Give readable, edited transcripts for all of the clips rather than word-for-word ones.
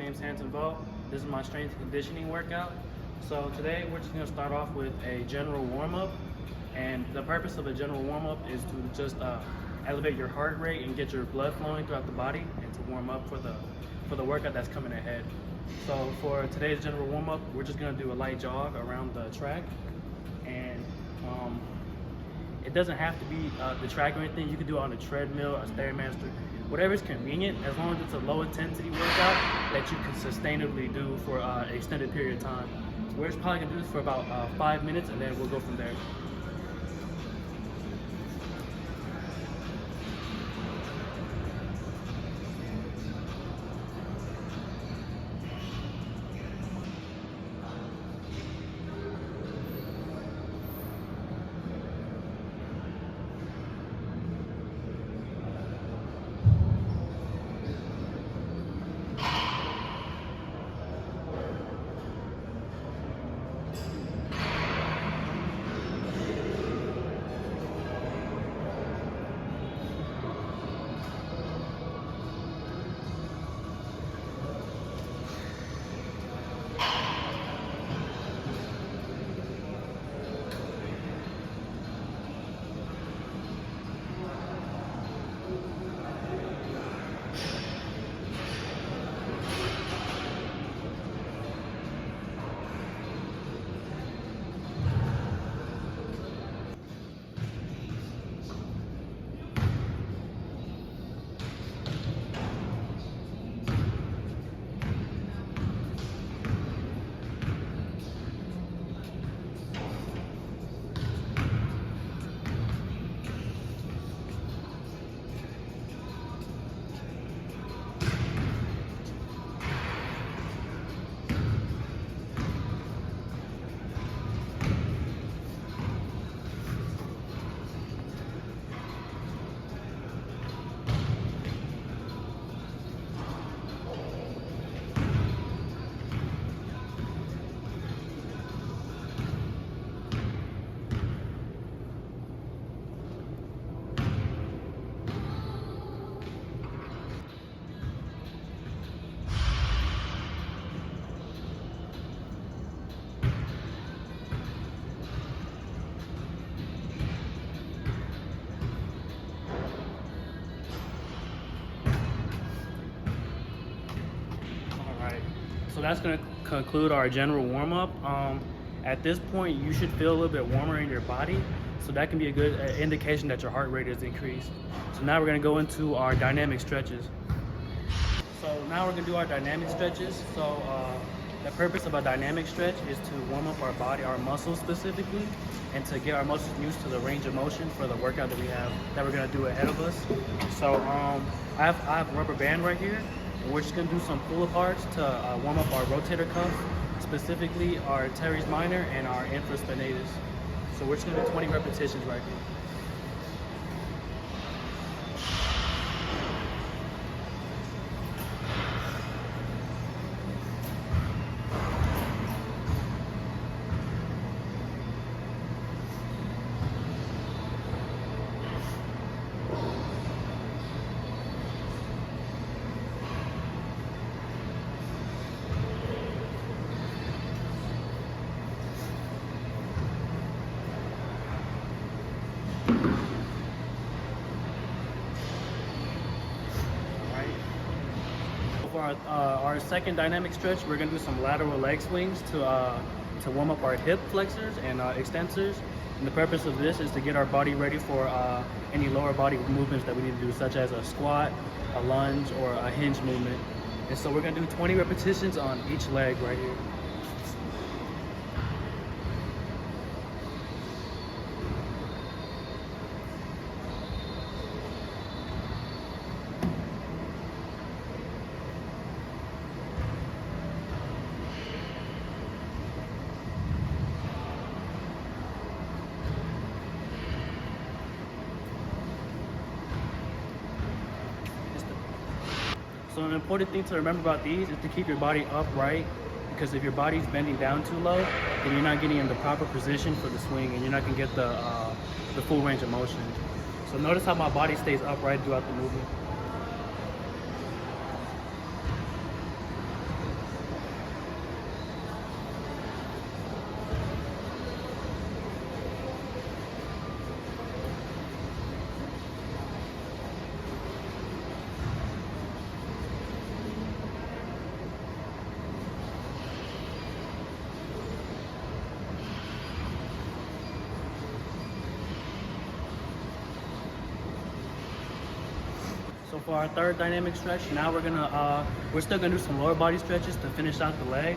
name's Hanson. This is my strength and conditioning workout. So today we're just going to start off with a general warm-up, and the purpose of a general warm-up is to just elevate your heart rate and get your blood flowing throughout the body, and to warm up for the workout that's coming ahead. So for today's general warm-up, we're just going to do a light jog around the track, and it doesn't have to be the track or anything. You can do it on a treadmill, a Stairmaster, whatever is convenient, as long as it's a low intensity workout that you can sustainably do for an extended period of time. So we're just probably gonna do this for about 5 minutes, and then we'll go from there. So that's going to conclude our general warm-up. At this point, you should feel a little bit warmer in your body, so that can be a good indication that your heart rate is increased. So now we're going to go into our dynamic stretches. So now we're going to do our dynamic stretches. So the purpose of a dynamic stretch is to warm up our body, our muscles specifically, and to get our muscles used to the range of motion for the workout that we're going to do ahead of us. So I have a rubber band right here. We're just going to do some pull-aparts to warm up our rotator cuff, specifically our teres minor and our infraspinatus. So we're just going to do 20 repetitions right here. For our second dynamic stretch, we're going to do some lateral leg swings to warm up our hip flexors and extensors. And the purpose of this is to get our body ready for any lower body movements that we need to do, such as a squat, a lunge, or a hinge movement. And so we're going to do 20 repetitions on each leg right here. So an important thing to remember about these is to keep your body upright, because if your body's bending down too low, then you're not getting in the proper position for the swing, and you're not gonna get the full range of motion. So notice how my body stays upright throughout the movement. for our third dynamic stretch, now we're still gonna do some lower body stretches to finish out the leg.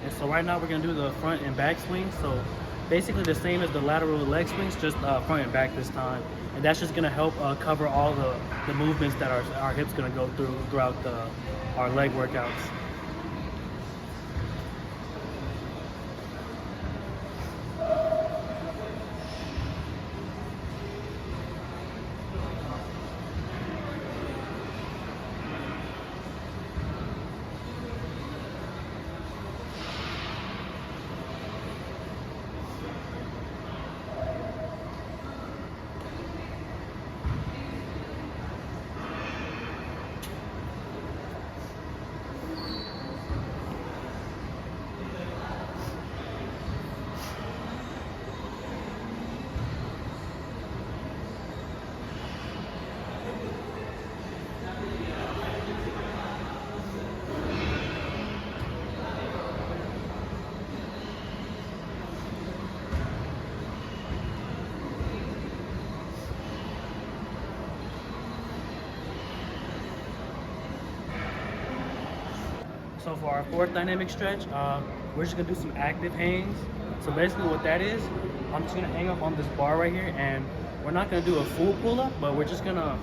And so right now we're gonna do the front and back swings. So basically the same as the lateral leg swings, just front and back this time. And that's just gonna help cover all the movements that our hips gonna go through throughout our leg workouts. So for our fourth dynamic stretch, we're just gonna do some active hangs. So basically what that is, I'm just gonna hang up on this bar right here, and we're not gonna do a full pull-up, but we're just gonna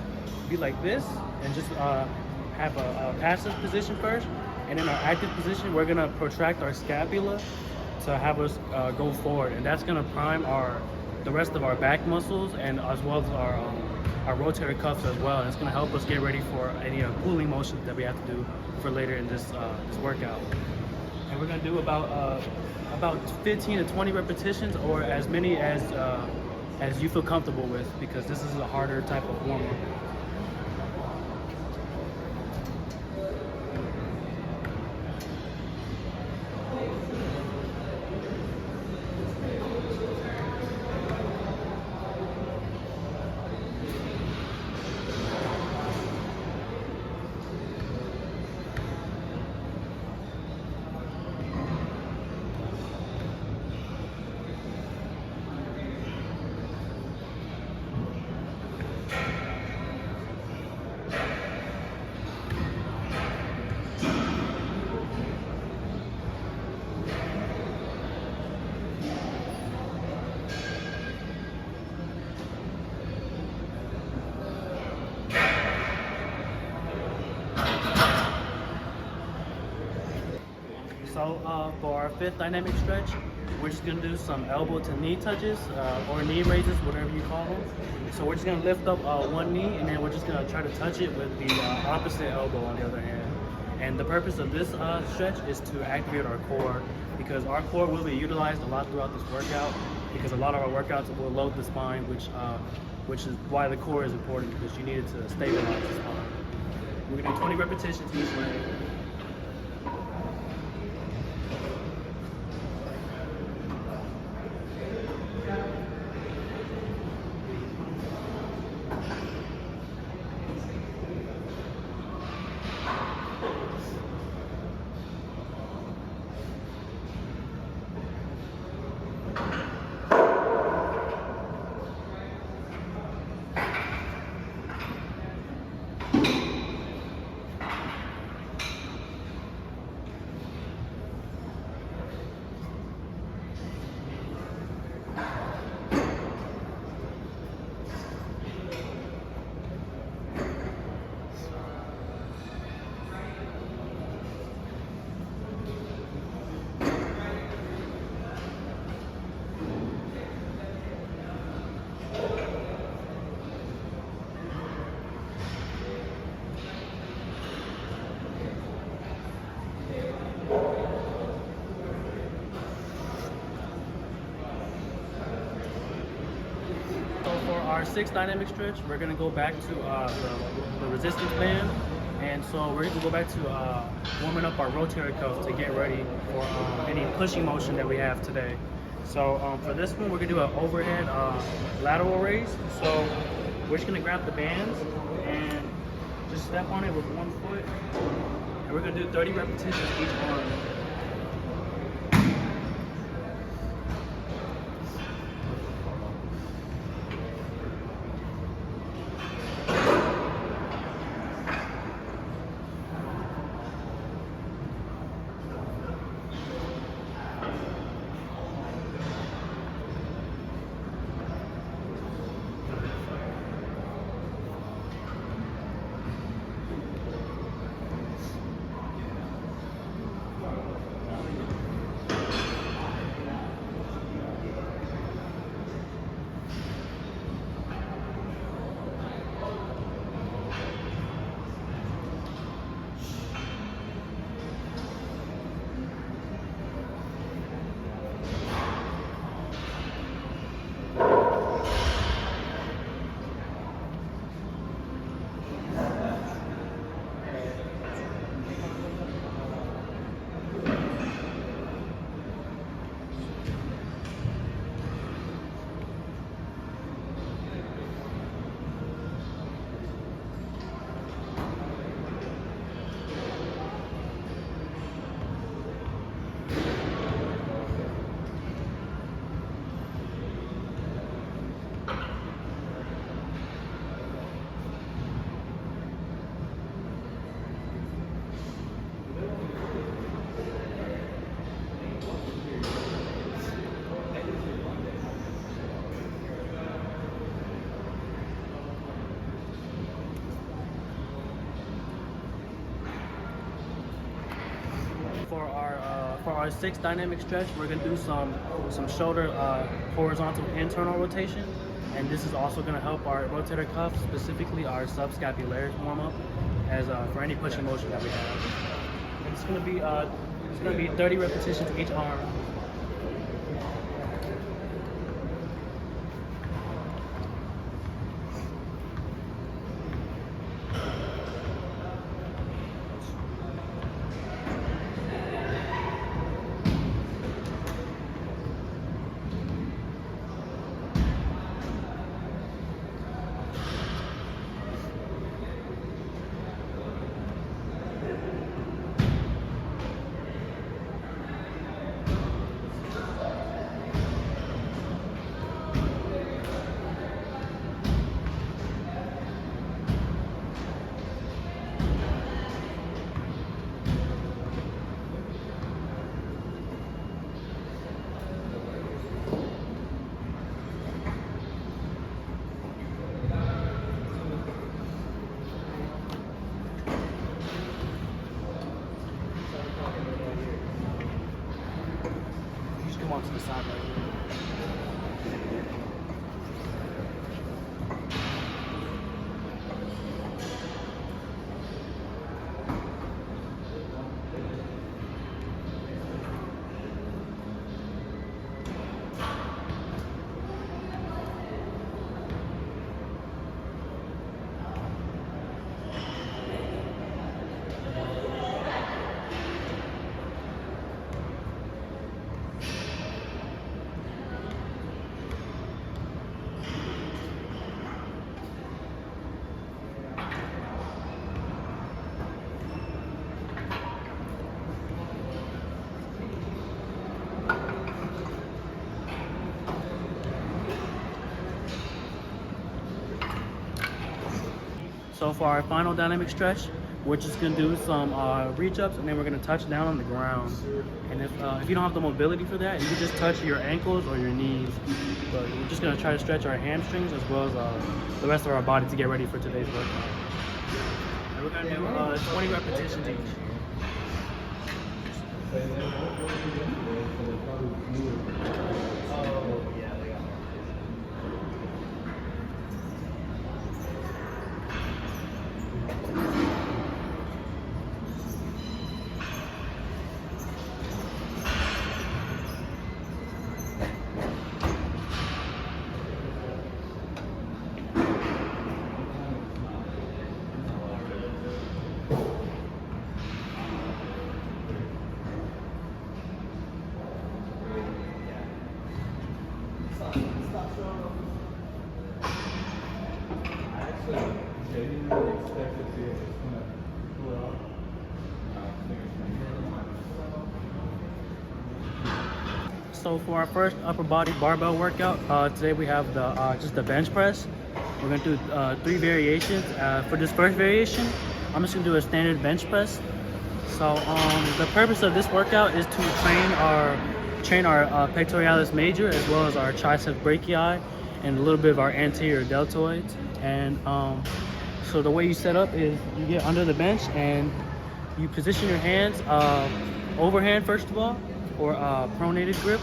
be like this and just have a passive position first. And in our active position, we're gonna protract our scapula to have us go forward. And that's gonna prime the rest of our back muscles, and as well as our rotator cuffs as well. And it's gonna help us get ready for any pulling motions that we have to do for later in this workout. And we're gonna do about 15 to 20 repetitions, or as many as you feel comfortable with, because this is a harder type of warm-up. So for our fifth dynamic stretch, we're just gonna do some elbow to knee touches or knee raises, whatever you call them. So we're just gonna lift up one knee, and then we're just gonna try to touch it with the opposite elbow on the other hand. And the purpose of this stretch is to activate our core, because our core will be utilized a lot throughout this workout, because a lot of our workouts will load the spine, which is why the core is important, because you need it to stabilize the spine. We're gonna do 20 repetitions each leg. Our sixth dynamic stretch, we're gonna go back to the resistance band, and so we're gonna go back to warming up our rotator cuffs to get ready for any pushing motion that we have today. So for this one, we're gonna do an overhead lateral raise. So we're just gonna grab the bands and just step on it with one foot, and we're gonna do 30 repetitions each arm. for our sixth dynamic stretch, we're gonna do some shoulder horizontal internal rotation, and this is also gonna help our rotator cuff, specifically our subscapularis warm up, as for any pushing motion that we have. And it's gonna be 30 repetitions each arm. Come on to the side right here. So for our final dynamic stretch, we're just gonna do some reach ups, and then we're gonna touch down on the ground. And if you don't have the mobility for that, you can just touch your ankles or your knees. But we're just gonna try to stretch our hamstrings as well as the rest of our body to get ready for today's workout. And we're gonna do 20 repetitions each. So for our first upper body barbell workout, today we have just the bench press. We're gonna do 3 variations. For this first variation, I'm just gonna do a standard bench press. So the purpose of this workout is to train our pectoralis major as well as our triceps brachii and a little bit of our anterior deltoids. And so the way you set up is you get under the bench and you position your hands overhand first of all, or pronated grip,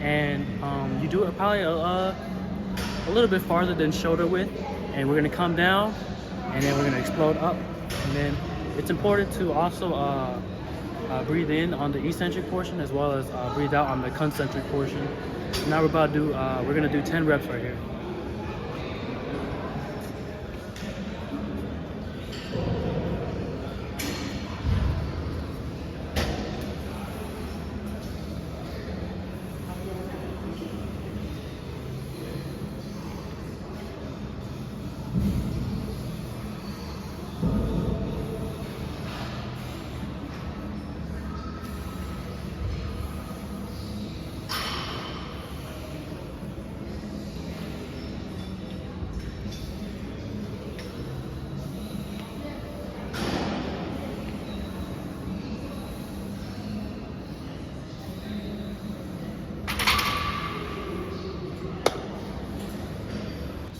and you do it probably a little bit farther than shoulder width, and we're gonna come down and then we're gonna explode up. And then it's important to also breathe in on the eccentric portion as well as breathe out on the concentric portion. So now we're gonna do 10 reps right here.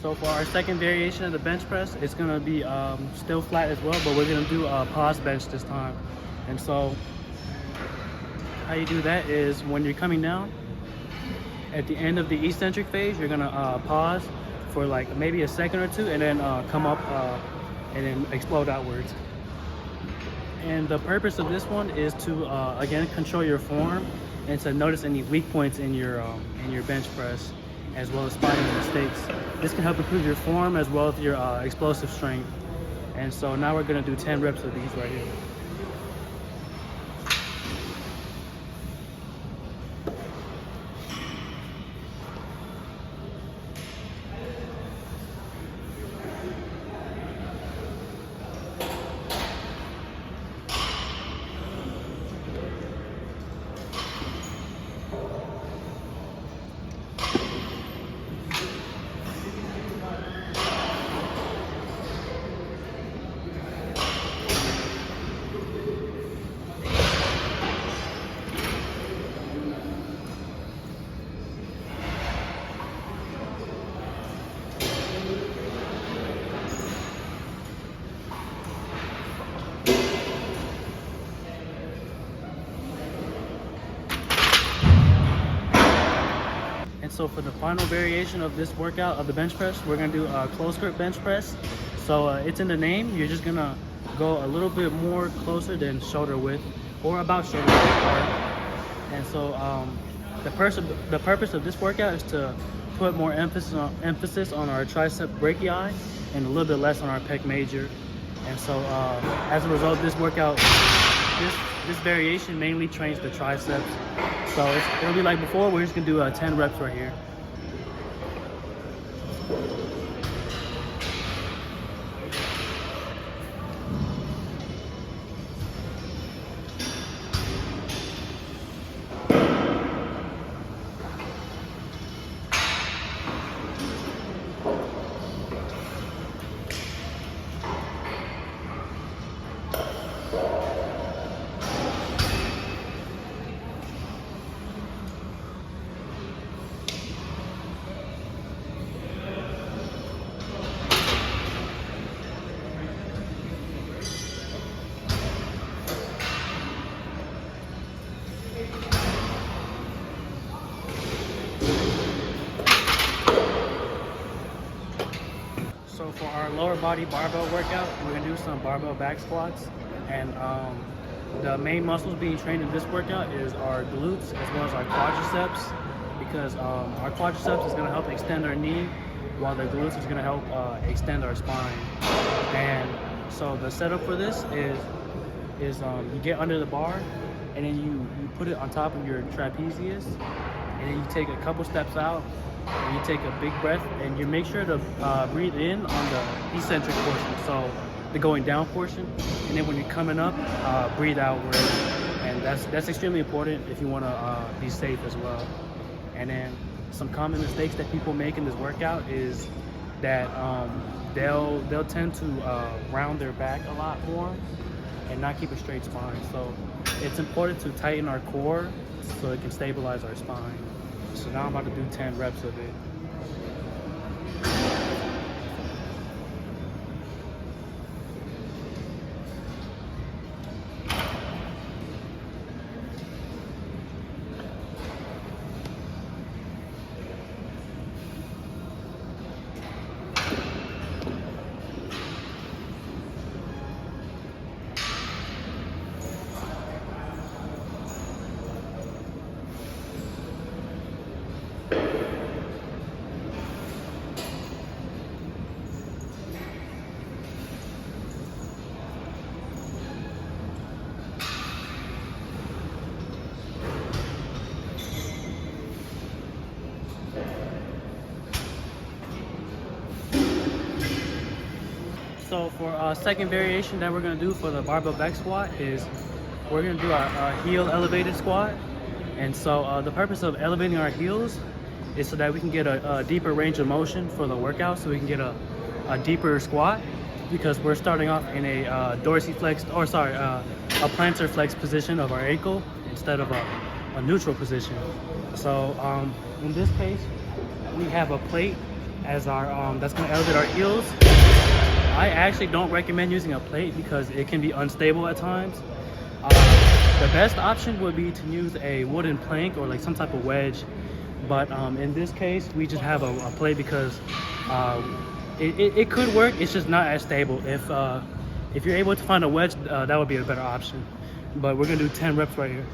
So for our second variation of the bench press, it's gonna be still flat as well, but we're gonna do a pause bench this time. And so how you do that is when you're coming down, at the end of the eccentric phase, you're gonna pause for like maybe a second or two, and then come up and then explode outwards. And the purpose of this one is to again control your form and to notice any weak points in your bench press, as well as spotting mistakes. This can help improve your form as well as your explosive strength. And so now we're gonna do 10 reps of these right here. So for the final variation of this workout of the bench press, we're gonna do a close grip bench press. So it's in the name. You're just gonna go a little bit more closer than shoulder width, or about shoulder width apart. And so the purpose of this workout is to put more emphasis on our tricep brachii and a little bit less on our pec major. And so as a result, this workout, this variation mainly trains the triceps. So it'll be like before. We're just gonna do 10 reps right here. So for our lower body barbell workout, we're gonna do some barbell back squats. And the main muscles being trained in this workout is our glutes as well as our quadriceps, because our quadriceps is gonna help extend our knee, while the glutes is gonna help extend our spine. And so the setup for this is you get under the bar, and then you put it on top of your trapezius, and then you take a couple steps out, and you take a big breath, and you make sure to breathe in on the eccentric portion, so the going down portion, and then when you're coming up, breathe outward. And that's extremely important if you want to be safe as well. And then some common mistakes that people make in this workout is that they'll tend to round their back a lot more and not keep a straight spine. So it's important to tighten our core so it can stabilize our spine. So now I'm about to do 10 reps of it. So for our second variation that we're gonna do for the barbell back squat is we're gonna do our heel elevated squat. And so the purpose of elevating our heels is so that we can get a deeper range of motion for the workout, so we can get a deeper squat, because we're starting off in a dorsiflexed, or sorry, a plantar flex position of our ankle instead of a neutral position. So in this case, we have a plate as our that's gonna elevate our heels. I actually don't recommend using a plate because it can be unstable at times. The best option would be to use a wooden plank or like some type of wedge, but in this case we just have a plate because it could work. It's just not as stable. If you're able to find a wedge, that would be a better option. But we're gonna do 10 reps right here.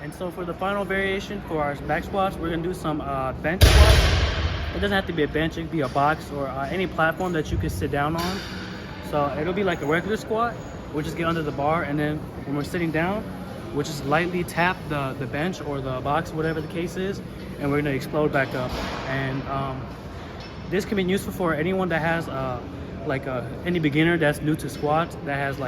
And so for the final variation for our back squats, we're gonna do some bench squats. It doesn't have to be a bench, it could be a box or any platform that you can sit down on. So it'll be like a regular squat. We'll just get under the bar, and then when we're sitting down, we'll just lightly tap the bench or the box, whatever the case is, and we're gonna explode back up. And this can be useful for anyone that has any beginner that's new to squats, that has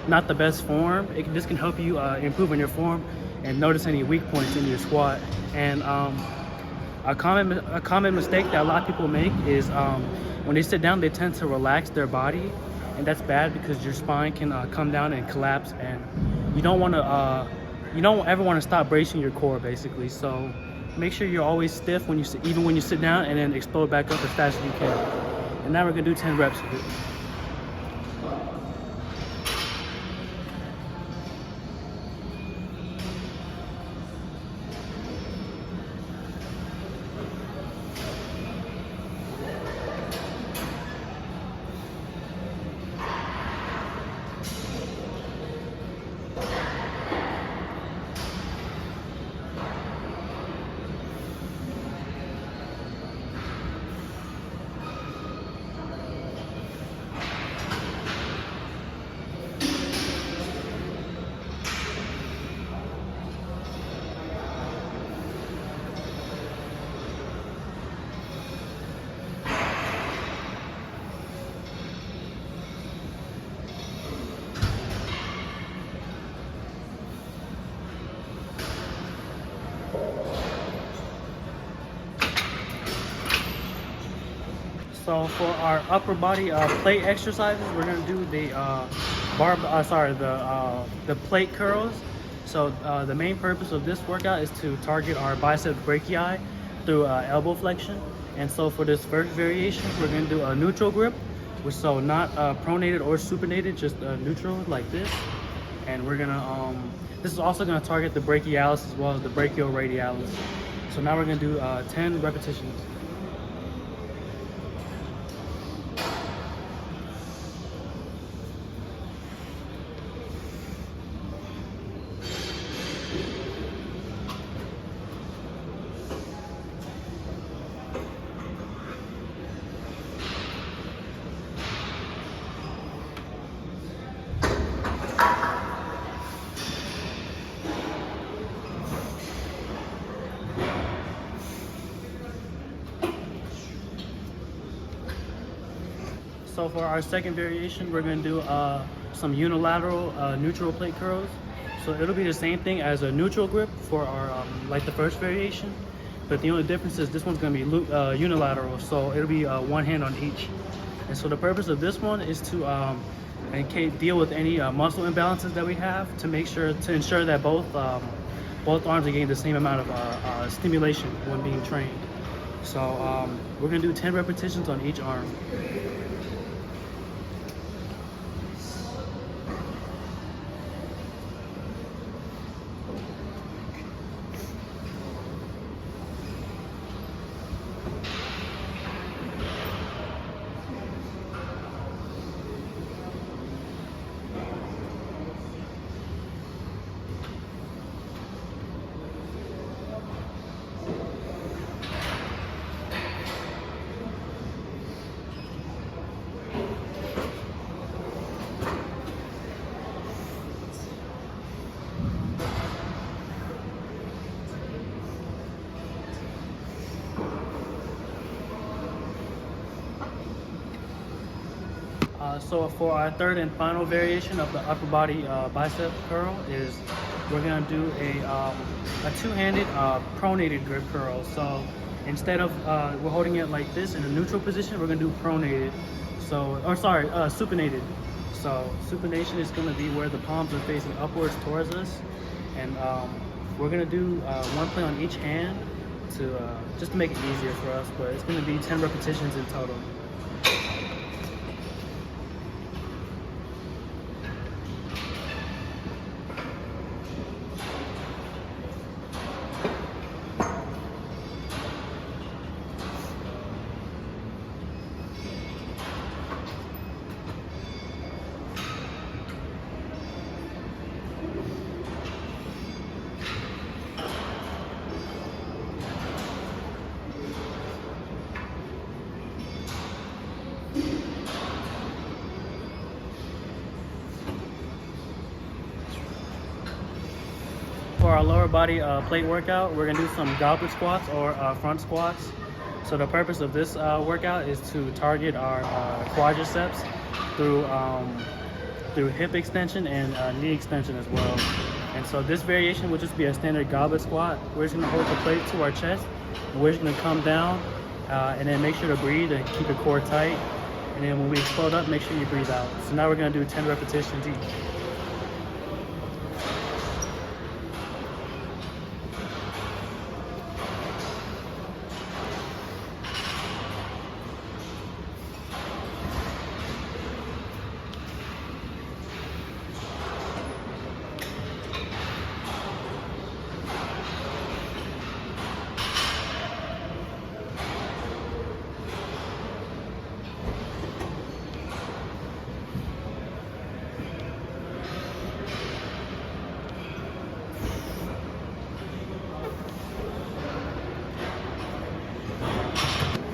not the best form. This can help you improve on your form and notice any weak points in your squat. And a common mistake that a lot of people make is when they sit down, they tend to relax their body, and that's bad because your spine can come down and collapse, and you don't ever want to stop bracing your core, basically. So make sure you're always stiff even when you sit down, and then explode back up as fast as you can. And now we're gonna do 10 reps of it. So for our upper body plate exercises, we're gonna do the the plate curls. So the main purpose of this workout is to target our biceps brachii through elbow flexion. And so for this first variation, we're gonna do a neutral grip, so not pronated or supinated, just neutral like this. And we're gonna this is also gonna target the brachialis as well as the brachioradialis. So now we're gonna do 10 repetitions. So for our second variation, we're gonna do some unilateral neutral plate curls. So it'll be the same thing as a neutral grip for our like the first variation, but the only difference is this one's gonna be unilateral. So it'll be one hand on each. And so the purpose of this one is to deal with any muscle imbalances that we have, to ensure that both arms are getting the same amount of stimulation when being trained. So we're gonna do 10 repetitions on each arm. So for our third and final variation of the upper body bicep curl is we're gonna do a two-handed pronated grip curl. So instead of we're holding it like this in a neutral position, we're gonna do pronated. So, or sorry, supinated. So supination is gonna be where the palms are facing upwards towards us, and we're gonna do one play on each hand to just to make it easier for us. But it's gonna be 10 repetitions in total. For our lower body plate workout, we're gonna do some goblet squats or front squats. So the purpose of this workout is to target our quadriceps through hip extension and knee extension as well. And so this variation would just be a standard goblet squat. We're just gonna hold the plate to our chest, and we're just gonna come down and then make sure to breathe and keep your core tight. And then when we explode up, make sure you breathe out. So now we're gonna do 10 repetitions each.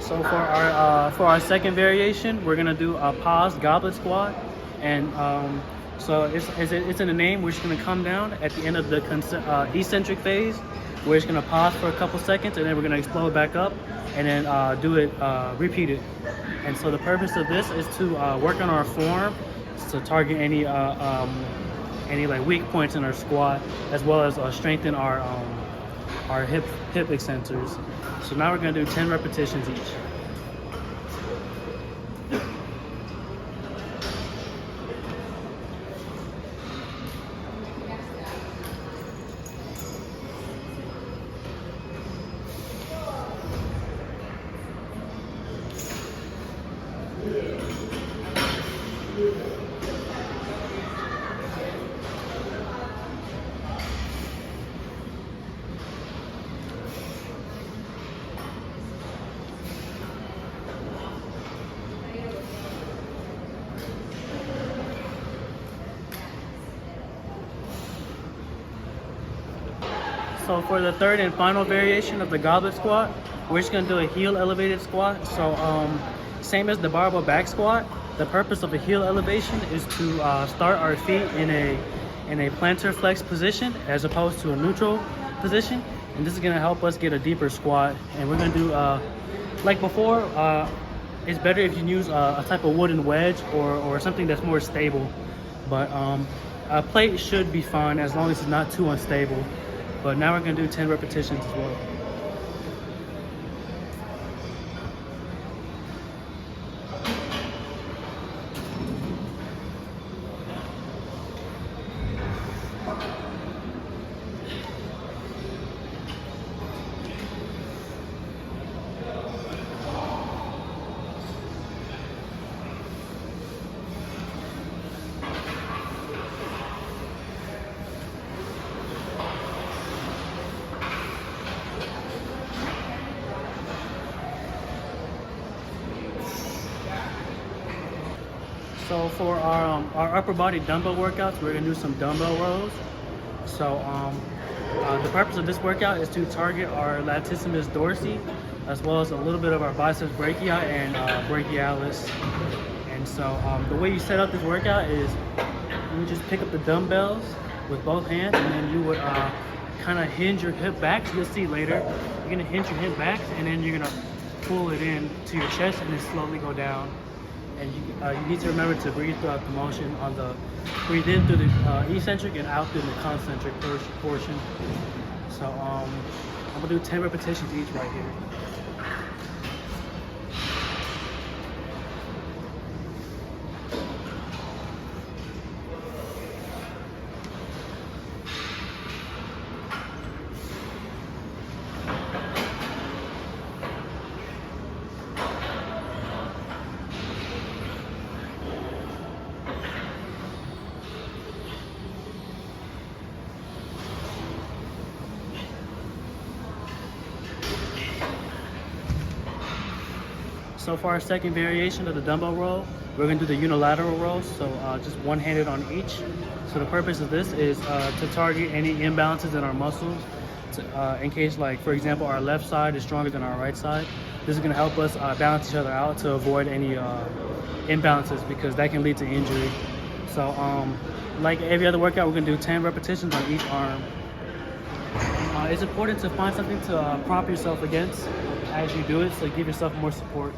So for our second variation, we're gonna do a paused goblet squat, and so it's in the name. We're just gonna come down at the end of the eccentric phase. We're just gonna pause for a couple seconds, and then we're gonna explode back up, and then repeat it. And so the purpose of this is to work on our form, to target any like weak points in our squat, as well as strengthen our hip extensors. So now we're gonna do 10 repetitions each. So for the third and final variation of the goblet squat, we're just gonna do a heel elevated squat. So same as the barbell back squat, the purpose of a heel elevation is to start our feet in a plantar flex position as opposed to a neutral position. And this is gonna help us get a deeper squat. And we're gonna do, like before, it's better if you use a type of wooden wedge or something that's more stable. But a plate should be fine as long as it's not too unstable. But now we're gonna do 10 repetitions as well. So for our upper body dumbbell workouts, we're gonna do some dumbbell rows. So the purpose of this workout is to target our latissimus dorsi, as well as a little bit of our biceps brachii and brachialis. And so the way you set up this workout is you just pick up the dumbbells with both hands, and then you would kind of hinge your hip back. So you'll see later, you're gonna hinge your hip back, and then you're gonna pull it in to your chest, and then slowly go down. And you need to remember to breathe throughout the motion on the breathe in through the eccentric and out through the concentric portion. So I'm gonna do 10 repetitions each right here. So for our second variation of the dumbbell row, we're gonna do the unilateral row, so just one-handed on each. So the purpose of this is to target any imbalances in our muscles, in case, like, for example, our left side is stronger than our right side. This is gonna help us balance each other out to avoid any imbalances, because that can lead to injury. So like every other workout, we're gonna do 10 repetitions on each arm. It's important to find something to prop yourself against as you do it, so give yourself more support.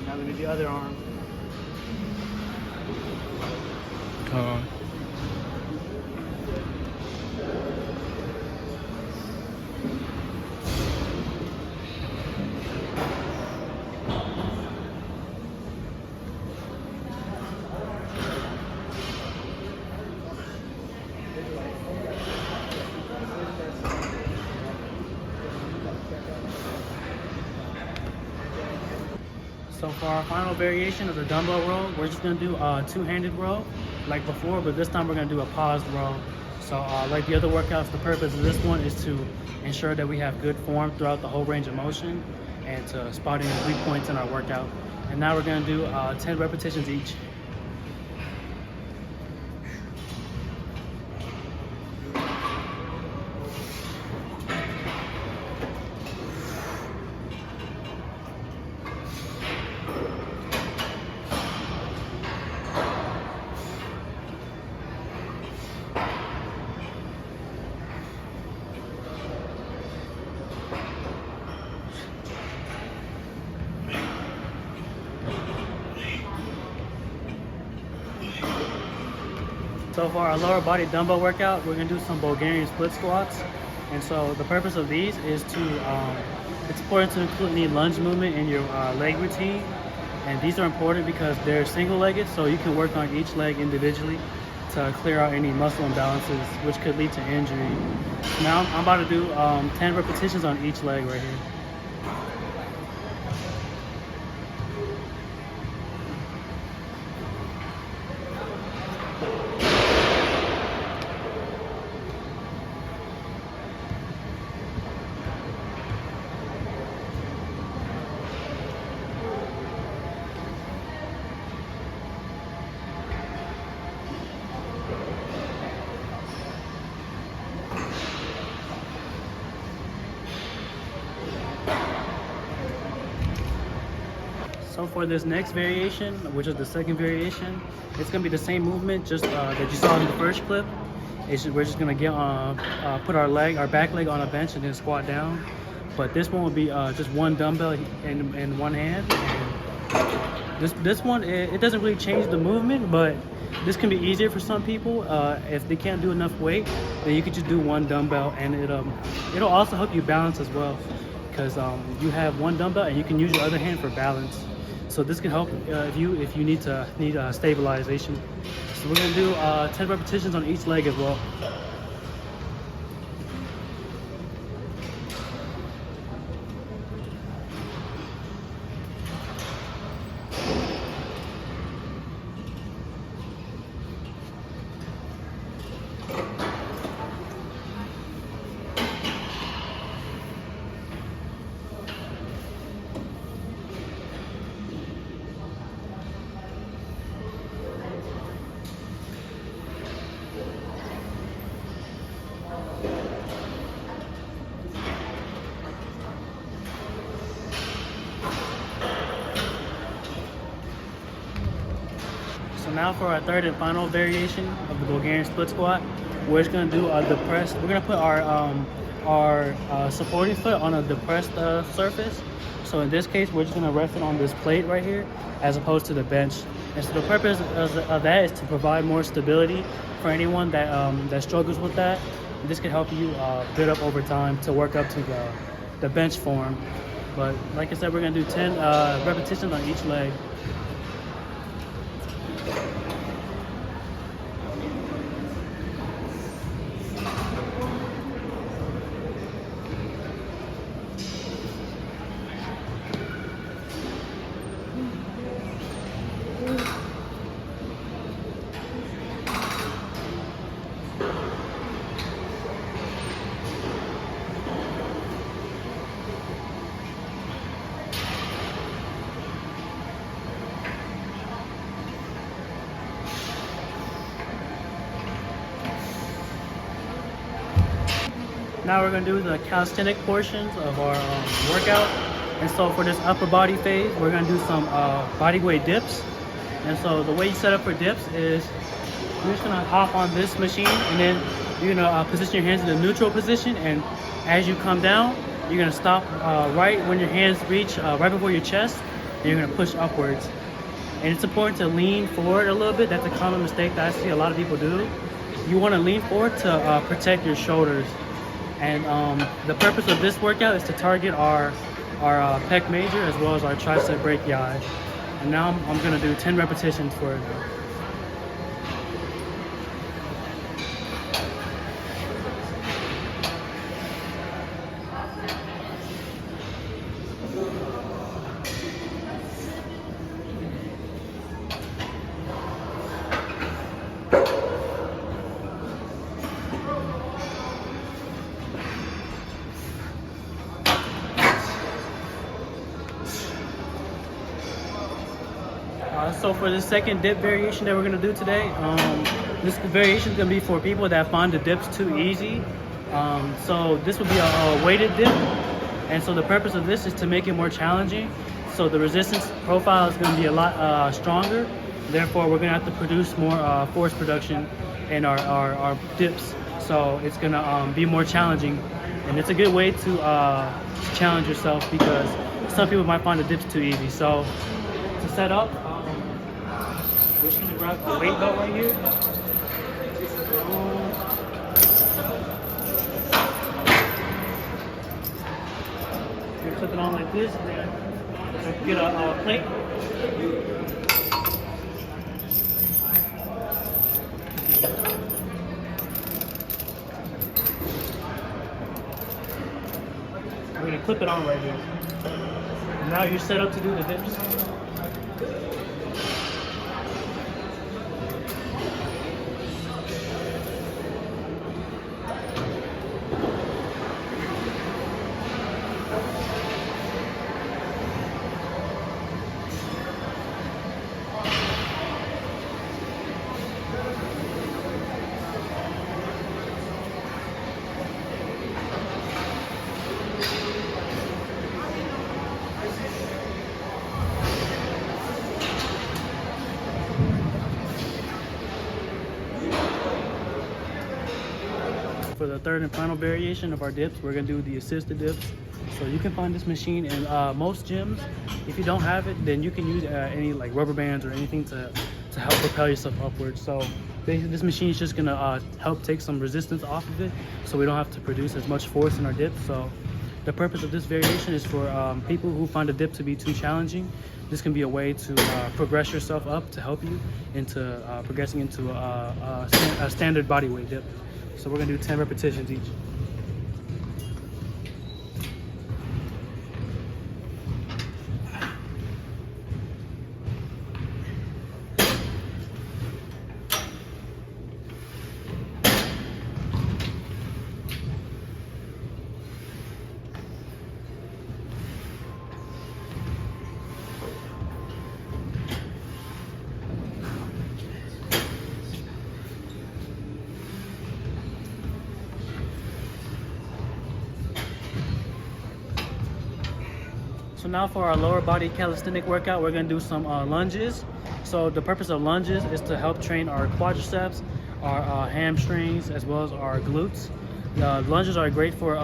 Now we do the other arm. Come on. So for our final variation of the dumbbell row, we're just gonna do a two-handed row like before, but this time we're gonna do a paused row. So like the other workouts, the purpose of this one is to ensure that we have good form throughout the whole range of motion and to spot any weak points in our workout. And now we're gonna do 10 repetitions each. So for our lower body dumbbell workout, we're gonna do some Bulgarian split squats. And so the purpose of these is it's important to include any lunge movement in your leg routine. And these are important because they're single-legged, so you can work on each leg individually to clear out any muscle imbalances, which could lead to injury. Now I'm about to do 10 repetitions on each leg right here. So for this next variation, which is the second variation, it's gonna be the same movement just that you saw in the first clip. We're just gonna get put our back leg on a bench and then squat down. But this one will be just one dumbbell in one hand. This one, it doesn't really change the movement, but this can be easier for some people. If they can't do enough weight, then you could just do one dumbbell, and it'll also help you balance as well, because you have one dumbbell and you can use your other hand for balance. So this can help if you need stabilization. So we're gonna do 10 repetitions on each leg as well. now for our third and final variation of the Bulgarian split squat, we're just gonna do a depressed. We're gonna put our supporting foot on a depressed surface. So in this case, we're just gonna rest it on this plate right here, as opposed to the bench. And so the purpose of that is to provide more stability for anyone that that struggles with that. This can help you build up over time to work up to the bench form. But like I said, we're gonna do 10 repetitions on each leg. Now we're gonna do the calisthenic portions of our workout. And so for this upper body phase, we're gonna do some body weight dips. And so the way you set up for dips is you're just gonna hop on this machine, and then you're gonna position your hands in the neutral position. And as you come down, you're gonna stop right when your hands reach right before your chest, and you're gonna push upwards. And it's important to lean forward a little bit. That's a common mistake that I see a lot of people do. You wanna lean forward to protect your shoulders. And the purpose of this workout is to target our pec major as well as our tricep brachii. And now I'm gonna do 10 repetitions for it. So for the second dip variation that we're gonna do today, this variation is gonna be for people that find the dips too easy. So this will be a weighted dip, and so the purpose of this is to make it more challenging. So the resistance profile is gonna be a lot stronger. Therefore, we're gonna have to produce more force production in our dips. So it's gonna be more challenging, and it's a good way to challenge yourself because some people might find the dips too easy. So to set up, we're just gonna grab a weight belt right here. You clip it on like this, and then get a plate. We're gonna clip it on right here. And now you're set up to do the dips. For the third and final variation of our dips, we're gonna do the assisted dips. So you can find this machine in most gyms. If you don't have it, then you can use any like rubber bands or anything to help propel yourself upwards. So basically this machine is just gonna help take some resistance off of it, so we don't have to produce as much force in our dips. So the purpose of this variation is for people who find a dip to be too challenging. This can be a way to progress yourself up to help you into progressing into a standard body weight dip. So we're gonna do 10 repetitions each. So now for our lower body calisthenic workout, we're gonna do some lunges. So the purpose of lunges is to help train our quadriceps, our hamstrings, as well as our glutes. Lunges are great for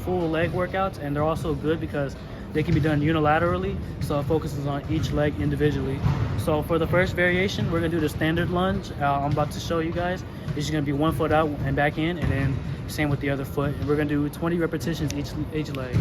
full leg workouts, and they're also good because they can be done unilaterally, so it focuses on each leg individually. So for the first variation, we're gonna do the standard lunge. I'm about to show you guys. It's just gonna be one foot out and back in, and then same with the other foot. And we're gonna do 20 repetitions each leg.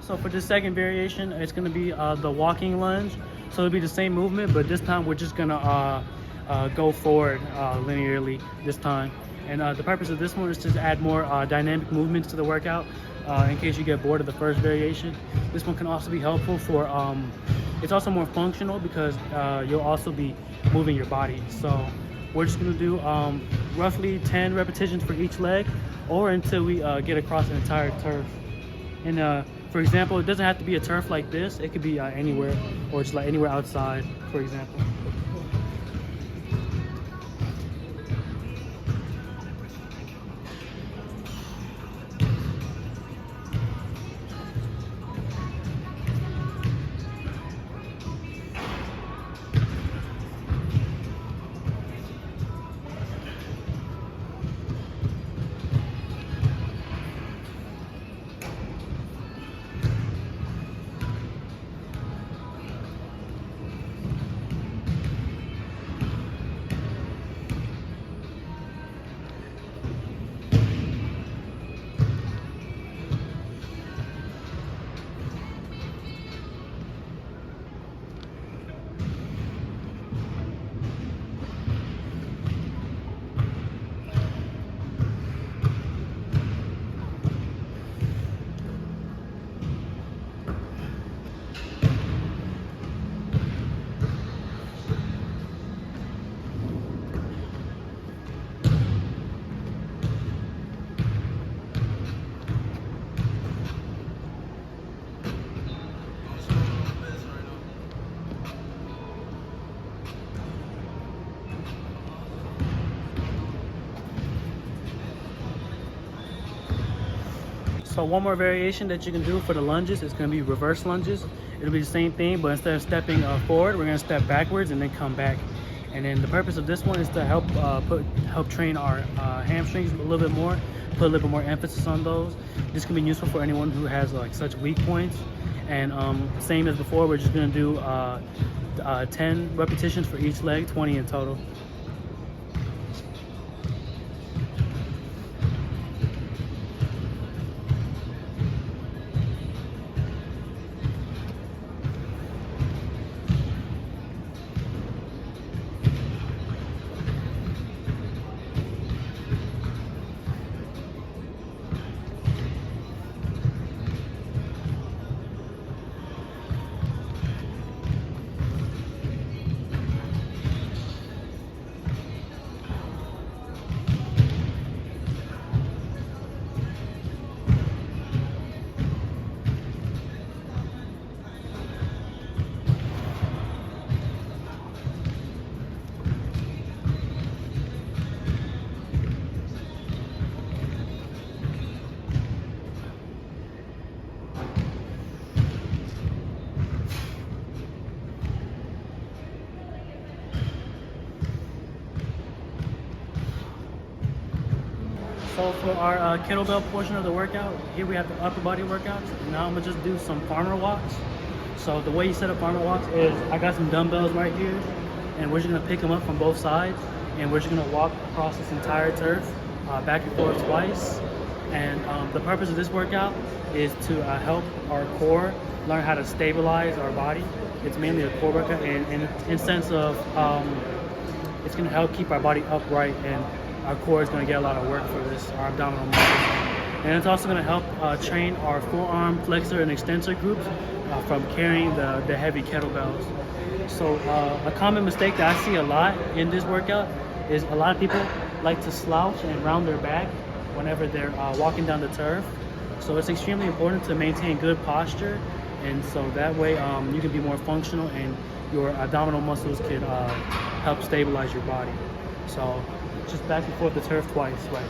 So for the second variation, it's gonna be the walking lunge. So it'll be the same movement, but this time we're just gonna go forward linearly this time. And the purpose of this one is to add more dynamic movements to the workout. In case you get bored of the first variation, this one can also be helpful for, it's also more functional because you'll also be moving your body. So we're just gonna do roughly 10 repetitions for each leg, or until we get across an entire turf. And for example, it doesn't have to be a turf like this. It could be anywhere, or just like anywhere outside, for example. So one more variation that you can do for the lunges is going to be reverse lunges. It'll be the same thing, but instead of stepping forward, we're going to step backwards and then come back. And then the purpose of this one is to help train our hamstrings a little bit more, put a little bit more emphasis on those. This can be useful for anyone who has like such weak points. And same as before, we're just going to do 10 repetitions for each leg, 20 in total. So for our kettlebell portion of the workout, here we have the upper body workouts. Now I'm gonna just do some farmer walks. So the way you set up farmer walks is I got some dumbbells right here, and we're just gonna pick them up from both sides, and we're just gonna walk across this entire turf, back and forth twice. And the purpose of this workout is to help our core learn how to stabilize our body. It's mainly a core workout, and in sense of it's gonna help keep our body upright, and our core is gonna get a lot of work for this, our abdominal muscles. And it's also gonna help train our forearm flexor and extensor groups from carrying the heavy kettlebells. So a common mistake that I see a lot in this workout is a lot of people like to slouch and round their back whenever they're walking down the turf. So it's extremely important to maintain good posture, and so that way you can be more functional and your abdominal muscles can help stabilize your body. So just back and forth the turf twice, right?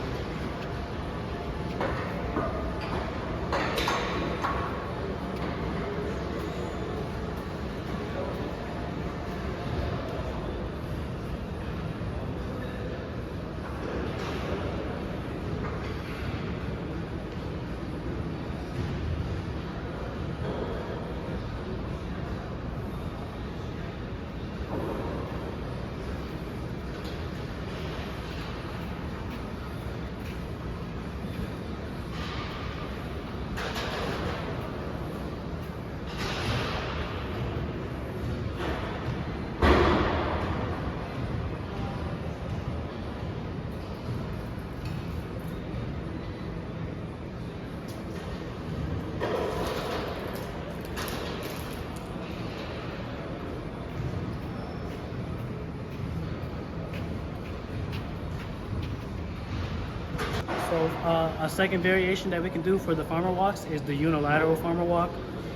So a second variation that we can do for the farmer walks is the unilateral farmer walk.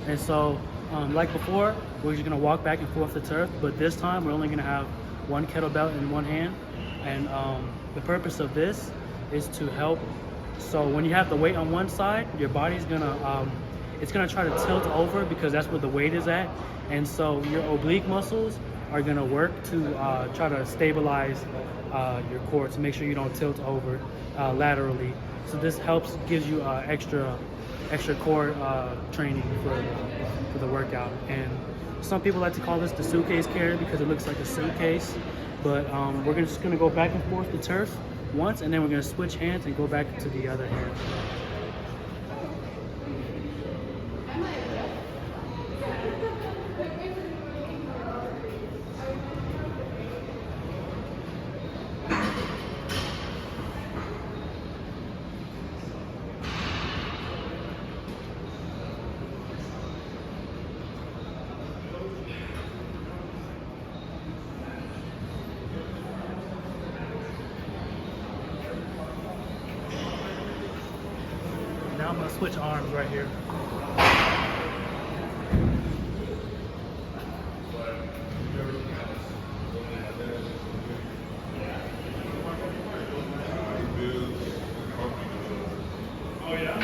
And so like before, we're just gonna walk back and forth the turf, but this time we're only gonna have one kettlebell in one hand. And the purpose of this is to help. So when you have the weight on one side, your body's gonna, it's gonna try to tilt over because that's where the weight is at. And so your oblique muscles are gonna work to try to stabilize your core to make sure you don't tilt over laterally. So this helps, gives you extra core training for the workout. And some people like to call this the suitcase carry because it looks like a suitcase. But we're just gonna go back and forth the turf once, and then we're gonna switch hands and go back to the other hand. Now I'm gonna switch arms right here. Oh yeah.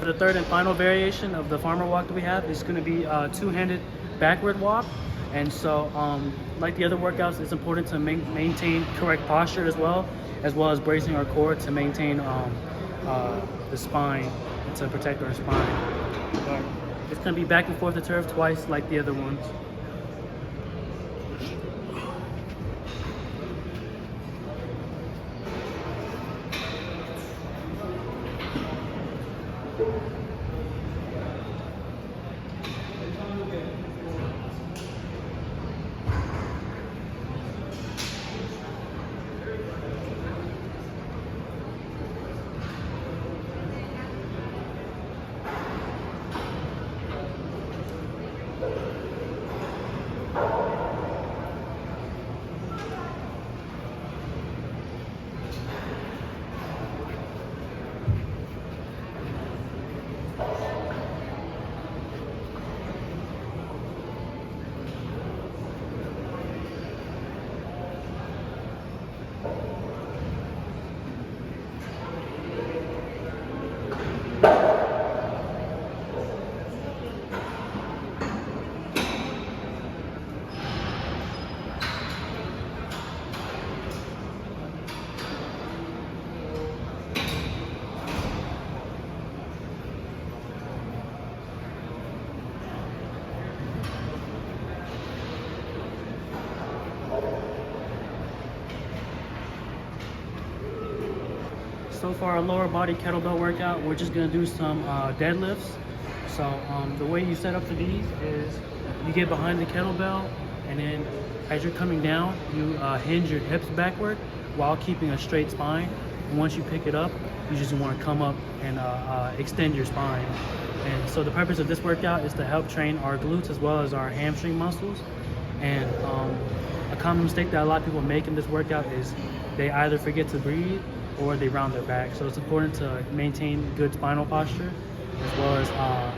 The third and final variation of the farmer walk that we have is going to be a two-handed backward walk. And so like the other workouts, it's important to maintain correct posture as well as bracing our core to maintain the spine, to protect our spine. But it's going to be back and forth the turf twice like the other ones. So for our lower body kettlebell workout, we're just gonna do some deadlifts. So the way you set up for these is you get behind the kettlebell, and then as you're coming down, you hinge your hips backward while keeping a straight spine. And once you pick it up, you just want to come up and extend your spine. And so the purpose of this workout is to help train our glutes as well as our hamstring muscles. And a common mistake that a lot of people make in this workout is they either forget to breathe or they round their back. So it's important to maintain good spinal posture as well as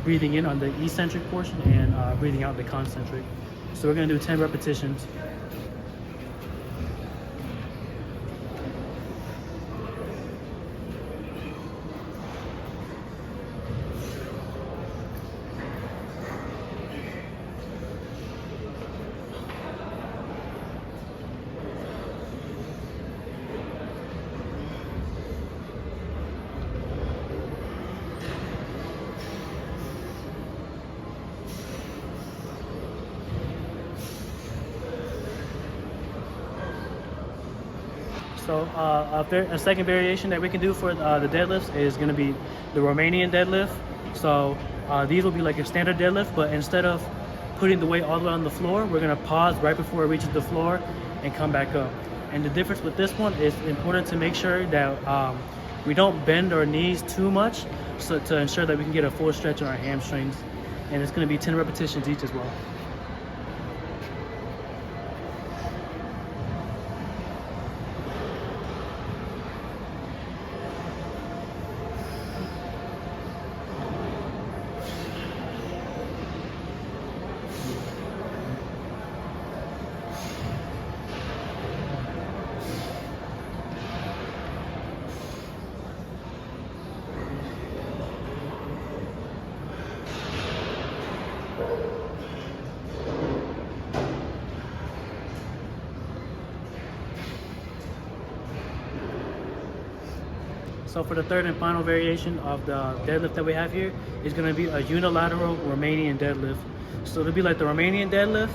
breathing in on the eccentric portion and breathing out the concentric. So we're gonna do 10 repetitions. So a second variation that we can do for the deadlifts is going to be the Romanian deadlift. So these will be like a standard deadlift, but instead of putting the weight all the way on the floor, we're going to pause right before it reaches the floor and come back up. And the difference with this one is important to make sure that we don't bend our knees too much, so to ensure that we can get a full stretch on our hamstrings. And it's going to be 10 repetitions each as well. So for the third and final variation of the deadlift that we have here is going to be a unilateral Romanian deadlift. So it'll be like the Romanian deadlift,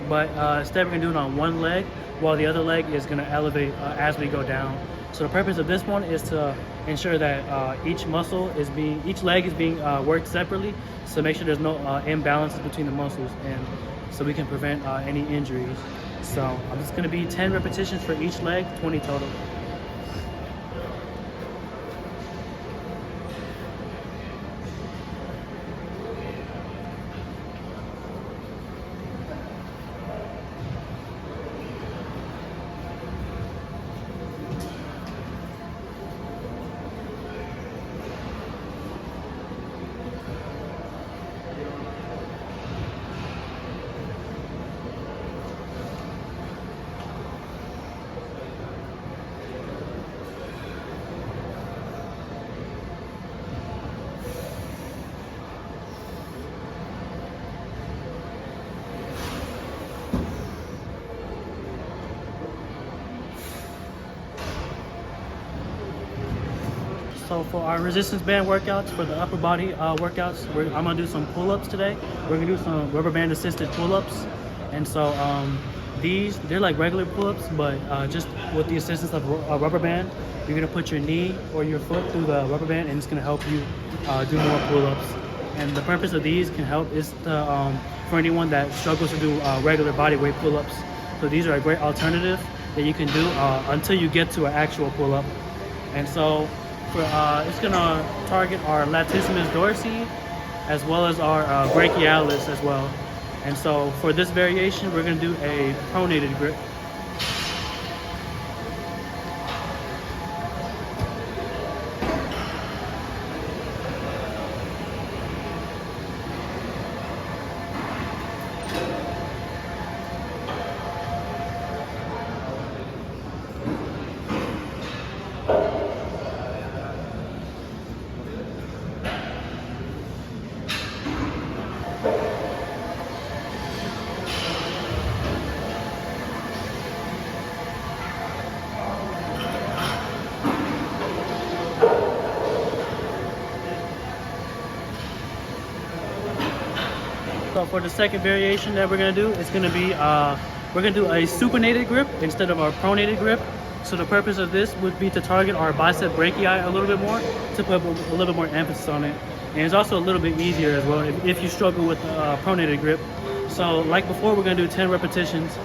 but instead we're going to do it on one leg while the other leg is going to elevate as we go down. So the purpose of this one is to ensure that each leg is being worked separately, so make sure there's no imbalances between the muscles, and so we can prevent any injuries. So it's going to be 10 repetitions for each leg, 20 total. So for our resistance band workouts, for the upper body workouts, I'm gonna do some pull-ups today. We're gonna do some rubber band assisted pull-ups. And so they're like regular pull-ups, but just with the assistance of a rubber band, you're gonna put your knee or your foot through the rubber band, and it's gonna help you do more pull-ups. And the purpose of these can help is to, for anyone that struggles to do regular body weight pull-ups. So these are a great alternative that you can do until you get to an actual pull-up. And so it's gonna target our latissimus dorsi as well as our brachialis as well. And so for this variation, we're gonna do a pronated grip. So for the second variation that we're gonna do, it's gonna be we're gonna do a supinated grip instead of our pronated grip. So the purpose of this would be to target our bicep brachii a little bit more, to put a little bit more emphasis on it. And it's also a little bit easier as well if you struggle with pronated grip. So like before, we're gonna do 10 repetitions.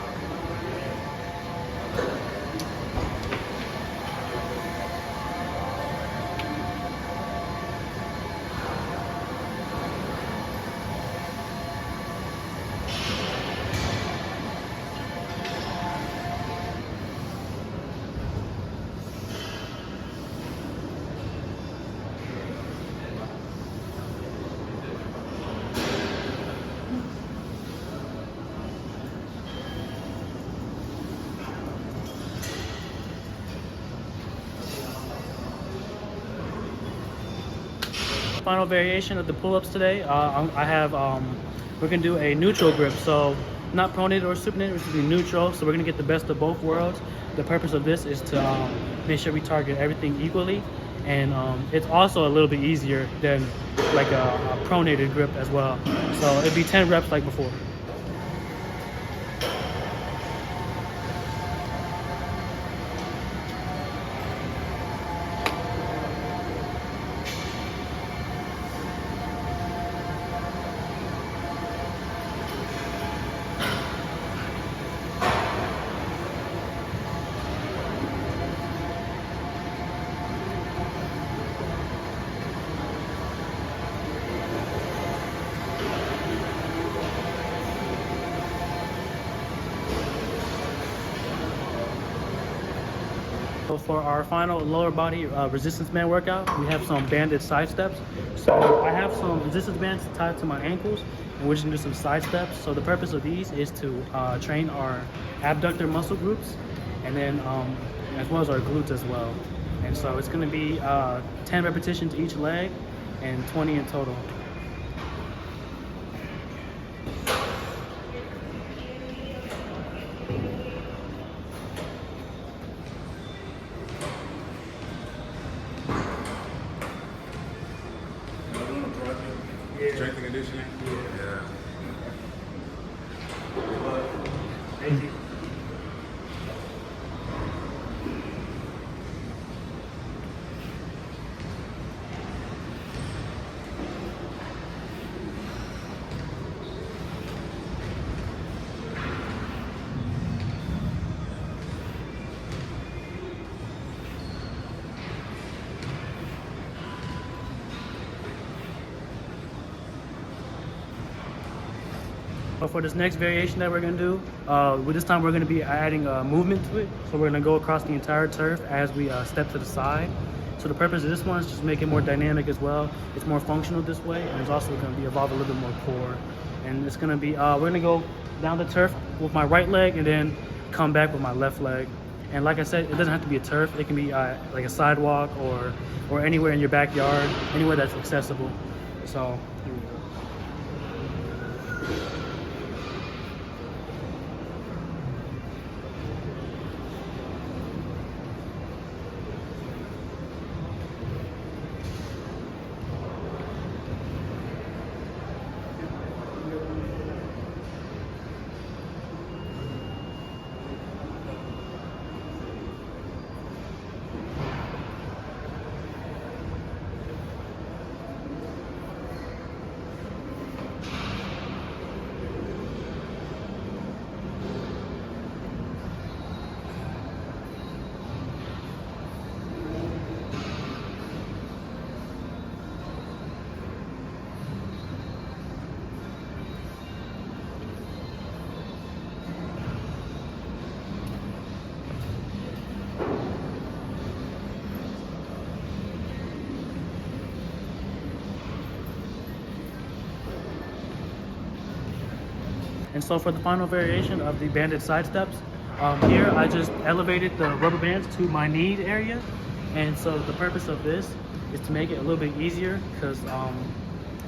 Final variation of the pull-ups today. We're gonna do a neutral grip, so not pronated or supinated, which would be neutral. So we're gonna get the best of both worlds. The purpose of this is to make sure we target everything equally, and it's also a little bit easier than like a pronated grip as well. So it'd be 10 reps like before. So for our final lower body resistance band workout, we have some banded side steps. So I have some resistance bands tied to my ankles, and we're just gonna do some side steps. So the purpose of these is to train our abductor muscle groups, and then as well as our glutes as well. And so it's gonna be 10 repetitions each leg and 20 in total. Strength and conditioning? Yeah. Thank you. For this next variation that we're gonna do, with this time we're gonna be adding movement to it. So we're gonna go across the entire turf as we step to the side. So the purpose of this one is just make it more dynamic as well. It's more functional this way, and it's also gonna be involve a little bit more core. And it's gonna be, we're gonna go down the turf with my right leg and then come back with my left leg. And like I said, it doesn't have to be a turf. It can be like a sidewalk or anywhere in your backyard, anywhere that's accessible. So here we go. And so for the final variation of the banded side steps, here I just elevated the rubber bands to my knee area. And so the purpose of this is to make it a little bit easier because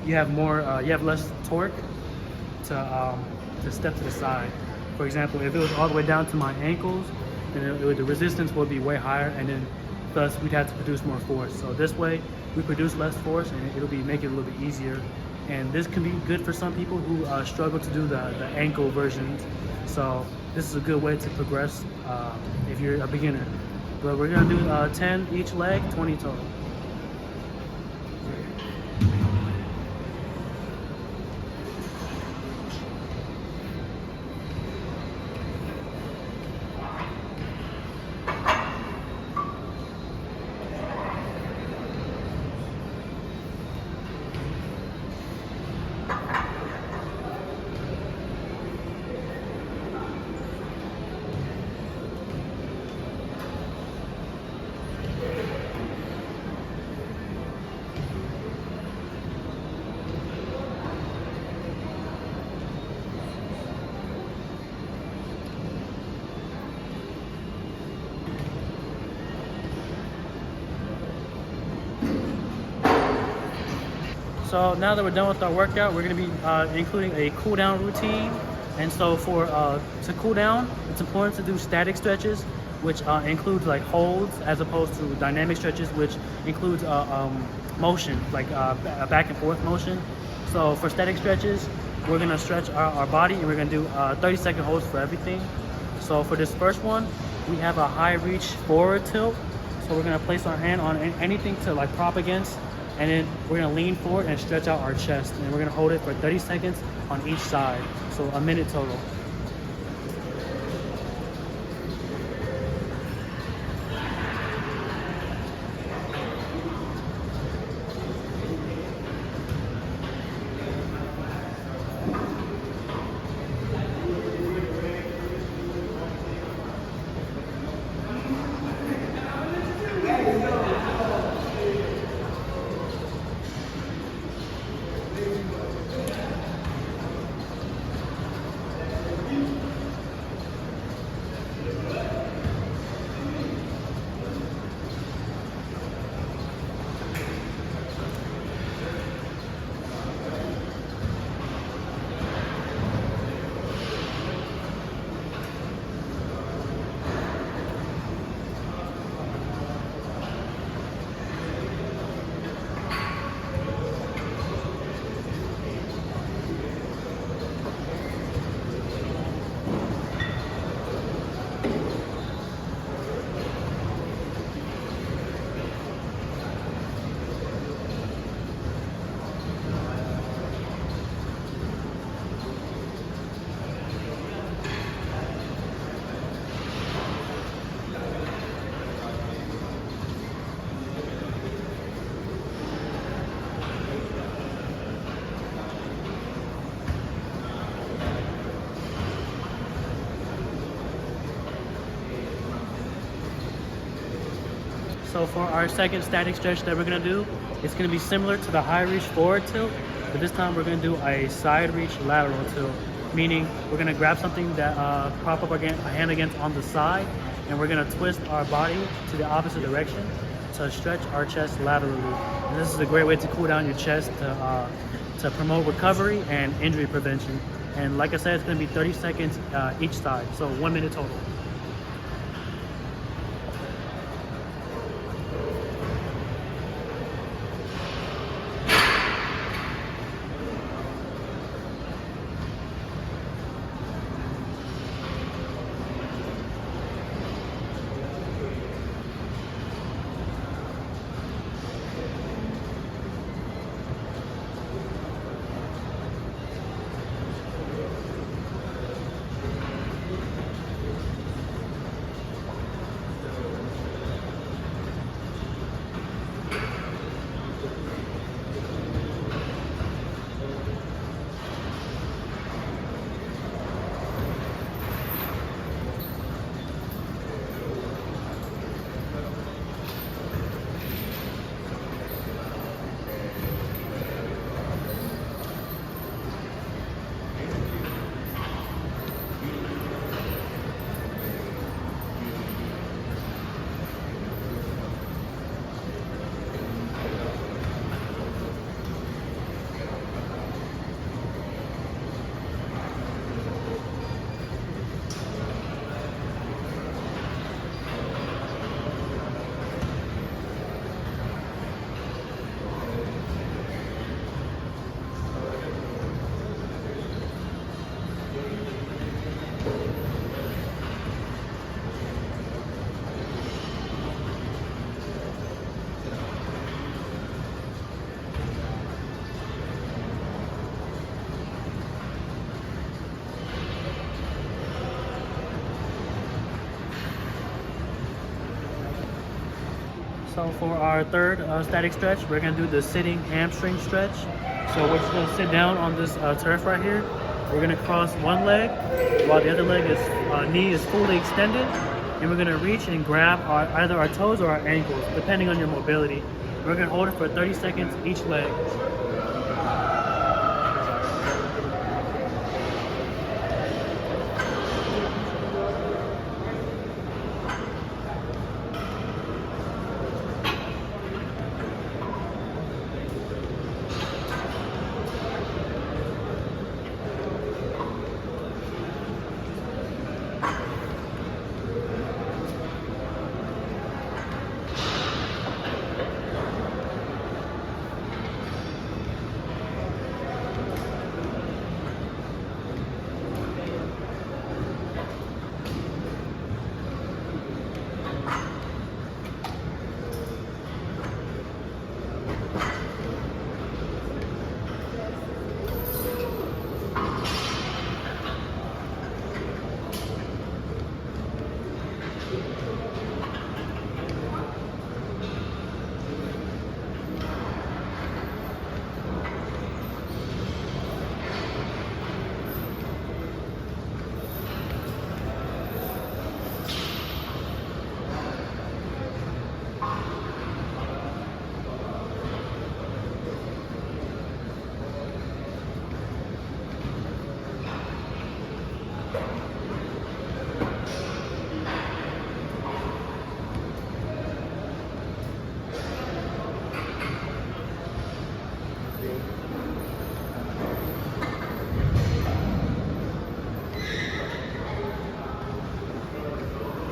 you have less torque to step to the side. For example, if it was all the way down to my ankles, then the resistance would be way higher, and then thus we'd have to produce more force. So this way, we produce less force, and it'll make it a little bit easier. And this can be good for some people who struggle to do the ankle versions. So this is a good way to progress if you're a beginner. But we're gonna do 10 each leg, 20 total. So now that we're done with our workout, we're going to be including a cool down routine. And so for to cool down, it's important to do static stretches, which includes like holds, as opposed to dynamic stretches, which includes motion, like a back and forth motion. So for static stretches, we're going to stretch our body, and we're going to do 30-second holds for everything. So for this first one, we have a high reach forward tilt. So we're going to place our hand on anything to like prop against, and then we're gonna lean forward and stretch out our chest, and we're gonna hold it for 30 seconds on each side, so a minute total. So for our second static stretch that we're gonna do, it's gonna be similar to the high reach forward tilt, but this time we're gonna do a side reach lateral tilt, meaning we're gonna grab something that prop up a hand against on the side, and we're gonna twist our body to the opposite direction to stretch our chest laterally. And this is a great way to cool down your chest to promote recovery and injury prevention. And like I said, it's gonna be 30 seconds each side, so 1 minute total. So for our third static stretch, we're gonna do the sitting hamstring stretch. So we're just gonna sit down on this turf right here. We're gonna cross one leg while the other leg is knee is fully extended, and we're gonna reach and grab either our toes or our ankles, depending on your mobility. We're gonna hold it for 30 seconds each leg.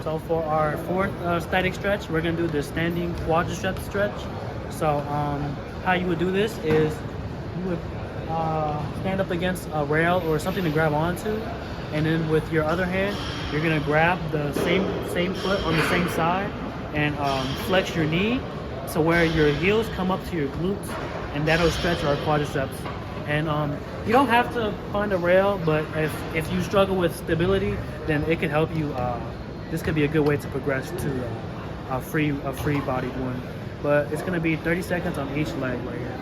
So for our fourth static stretch, we're gonna do the standing quadricep stretch. So how you would do this is you would stand up against a rail or something to grab onto, and then with your other hand, you're gonna grab the same foot on the same side and flex your knee, so where your heels come up to your glutes, and that'll stretch our quadriceps. And you don't have to find a rail, but if you struggle with stability, then it could help you. This could be a good way to progress to a free bodied one. But it's gonna be 30 seconds on each leg right here.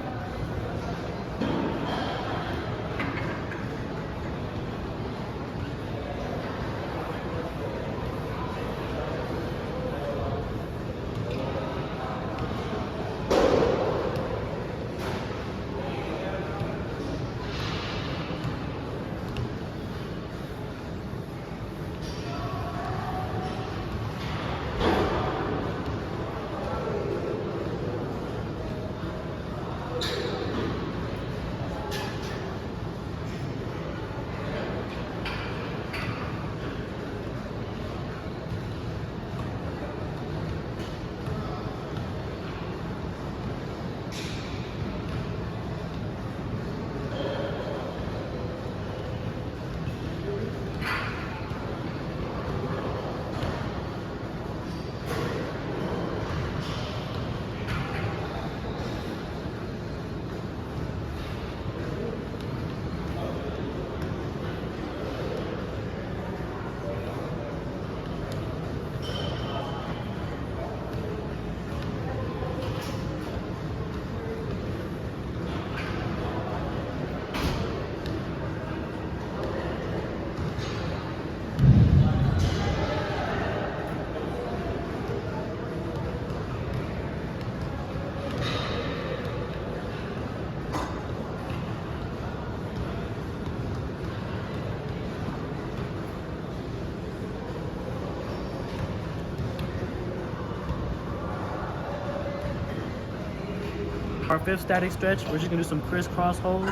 Our fifth static stretch, we're just gonna do some crisscross holds.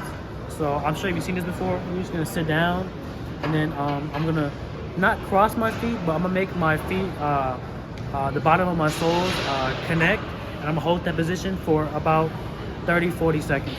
So I'm sure you've seen this before. We're just gonna sit down, and then I'm gonna not cross my feet, but I'm gonna make my feet, the bottom of my soles connect, and I'm gonna hold that position for about 30-40 seconds.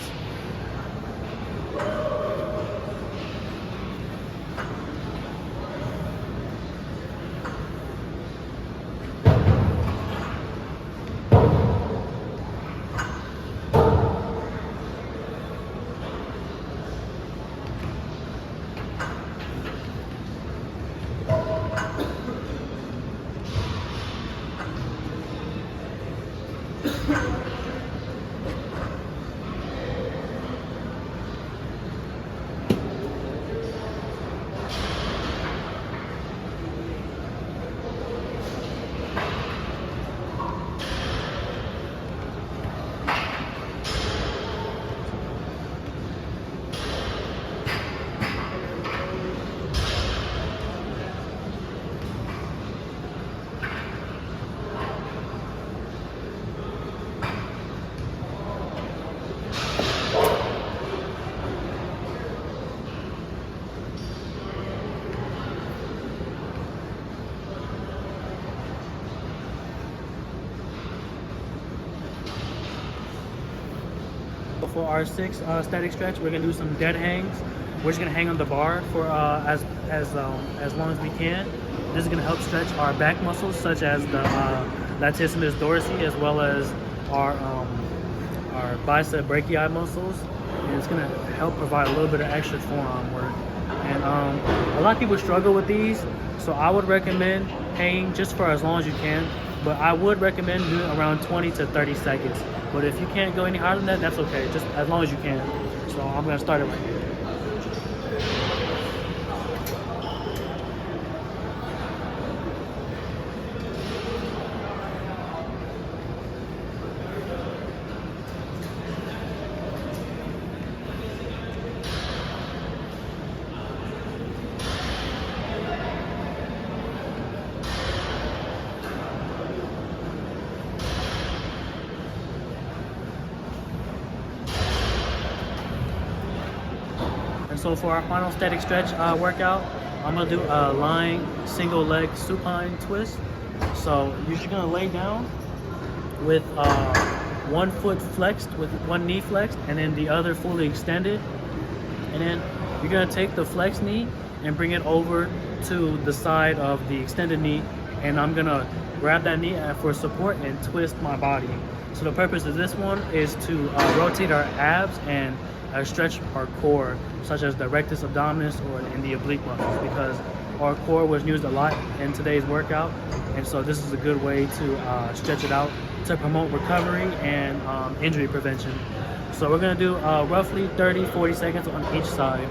For our sixth static stretch, we're gonna do some dead hangs. We're just gonna hang on the bar for as long as we can. This is gonna help stretch our back muscles, such as the latissimus dorsi, as well as our bicep brachii muscles. And it's gonna help provide a little bit of extra forearm work. And a lot of people struggle with these, so I would recommend hanging just for as long as you can. But I would recommend doing around 20 to 30 seconds. But if you can't go any higher than that, that's okay, just as long as you can. So I'm gonna start it right here. And so for our final static stretch workout, I'm gonna do a lying single leg supine twist. So you're just gonna lay down with one foot flexed, with one knee flexed, and then the other fully extended. And then you're gonna take the flexed knee and bring it over to the side of the extended knee, and I'm gonna grab that knee for support and twist my body. So the purpose of this one is to rotate our abs and stretch our core, such as the rectus abdominis or in the oblique muscles, because our core was used a lot in today's workout, and so this is a good way to stretch it out to promote recovery and injury prevention. So we're gonna do roughly 30-40 seconds on each side.